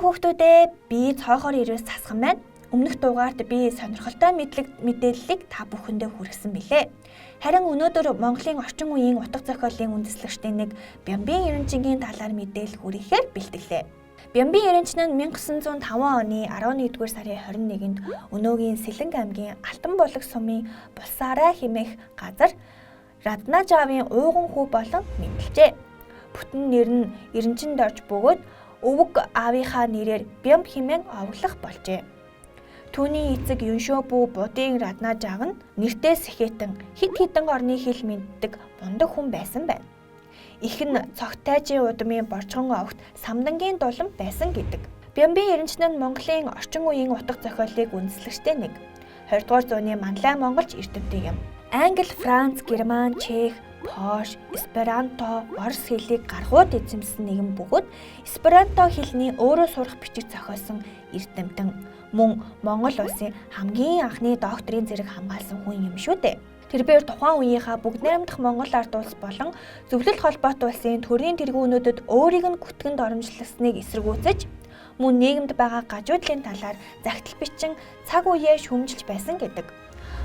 хүүхдүүдээ би цоохоор ирээс засхан байна. Өмнөх дугаард би сонирхолтой мэдээллийг та бүхэндээ хүргэсэн билээ. Харин өнөөдөр Монголын орчин үеийн утга зохиолын үндэслэгчдийн нэг Бямбын Ерөнчингийн талаар мэдээлэл хүргэхээр бэлтгэлээ. Бямбын Ерөнчин нь 1905 оны 11-р сарын 21-нд Өнөөгийн Сэлэнг аймгийн Алтан булаг сумын Булсаарай хэмээх газар Раднажавын ууган хүү болон мэдлжээ. Бүтэн нэр нь Ерөнчинд орж бөгөөд өвөг аавынхаа нэрээр Бямб хэмээн овоглох болжээ. Түүний эцэг Юншөө бүү Будын Раднажав нь нэртэй сэхэтэн хэд хэдэн орны хэл мэддэг мундаг хүн байсан байна. Их нь цогтайжийн удмын борчхон огт самдангийн дулам байсан гэдэг. Бямбын Ерөнчин нь Монголын орчин үеийн утга зохиолыг үндэслэгчтэй нэг. 20 дугаар зууны манлай монголч эрдэмтэн юм. Англи, Франц, Герман, Чех, Польш, Эсперанто, Орос хэлийг гаргууд эзэмсэн нэгэн бөгөөд Эсперанто хэлний өөрөө сурах бичиг зохиосон эрдэмтэн мөн Монгол улсын хамгийн анхны докторийн зэрэг хамгаалсан хүн юм шүү дээ. Тэрээр тухайн үеийнхаа бүгд найрамдах Монгол ард улс болон Зөвлөлт холбоот улсын төрийн тэргүүнүүдэд өөрийг нь гүтгэнд оромжлосныг эсэргүүцэж мөн нийгэмд байгаа гажуудлын талаар захидал бичин цаг үеэ шүүмжилж байсан гэдэг.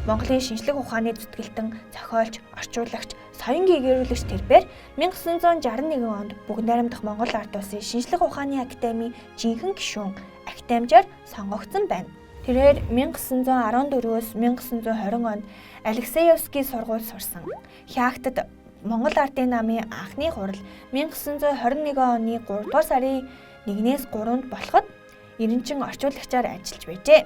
Монголын шинжлэх ухааны зүтгэлтэн, зохиолч, орчуулагч, соён гэгэрүүлэгч тэрээр 1961 онд бүгд найрамдах Монгол ард улсын шинжлэх ухааны академийн жинхэнэ гишүүн академиар сонгогдсон байна. Тэрээр 1914-өөс 1920 онд Алексеевский сургууль сурсан. Хяагтад Монгол Ардын намын анхны хурал 1921 оны 3 дугаар сарын 1-ээс 3-нд болоход Ерөнчин орчуулагчаар ажиллаж байжээ.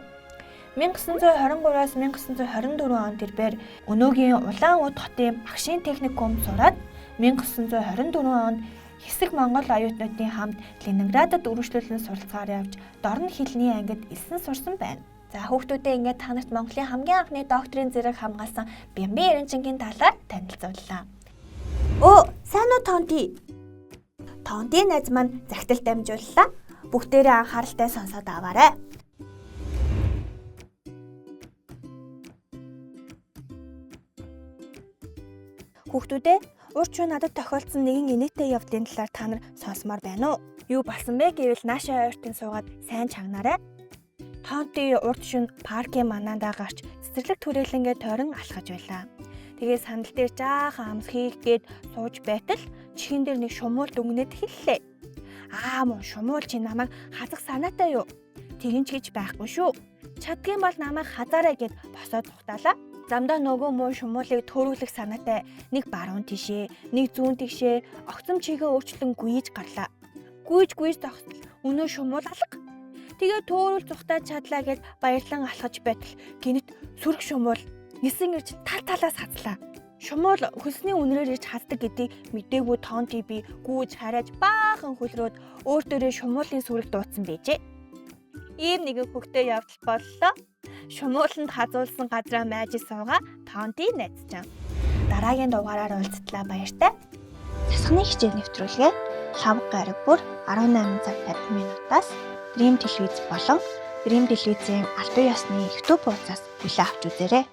1923-аас 1924 он тэрээр Өнөөгийн Улаан Уд хотын багшийн техникум сураад 1924 онд хэсэг Монгол оюутнуудын хамт Ленинградад үргэлжлүүлэн суралцгаар явж дорн хэлний ангид элсэн сурсан байна. За хүүхдүүдээ ингээд та нарт Монголын хамгийн анхны докторийн зэрэг хамгаалсан Бямбын Ерөнчингийн талаар танилцууллаа. Сайн уу Тонти? Тонти найз маань захидал дамжууллаа. Бүгдээрээ анхааралтай сонсоод аваарай. Хүүхдүүдээ урьд шөнө надад тохиолдсон нэгэн инээтэй явдлын талаар та нар сонсомоор байна уу? Юу болсон бэ гэвэл наашаа ойртон суугаад сайн чагнаарай. Тонти урьд шөнө паркийн манаандаа гарч цэцэрлэг түрээлэнгээ тойрон алхаж байлаа. Тэгээ сандал дээр жаахан амс хийгээд сууж байтал чихэн дээр нэг шумуул дүгнээд хэллээ. Мөн шумуул чи намайг хазах санаатай юу? Тэгинч гэж байхгүй шүү. Чаддгийн бол намайг хазаарай гэд босоод тухтаалаа. Замдаа нөгөө муу шумуулыг төөрүүлэх санаатай нэг баруун тишээ, нэг зүүн тишээ огцом чигээ өөрчлөн гүйж гарлаа. Гүйж зогсол өнөө шумуул алга. Тэгээ төөрүүл зүхтаа чадлаа гэд баярлан алхаж байтал гинэт сүрэг шумуул нисэн ирж талаас хазлаа. Шумуул хөлсний үнрээр ирж хаздаг гэдгийг мэдээгүй Тонти би гүйж хараад баахан хөлрөөд өөр дөрөө шумуулын сүрэг дуудсан байжээ. Ийм нэгэн хөвгтэй явдал боллоо. Шумууланд хазуулсан газраа майж суугаа Тонти найзчаа. Дараагийн дугаараар уулзтлаа баяртай. Засхны хичээл нэвтрүүлгээ лав гараг бүр 18 цаг 50 минутаас Дрим телевиз болон Дрим телевизийн албан ёсны YouTube хуудасаас бүлээн авч үзээрэй.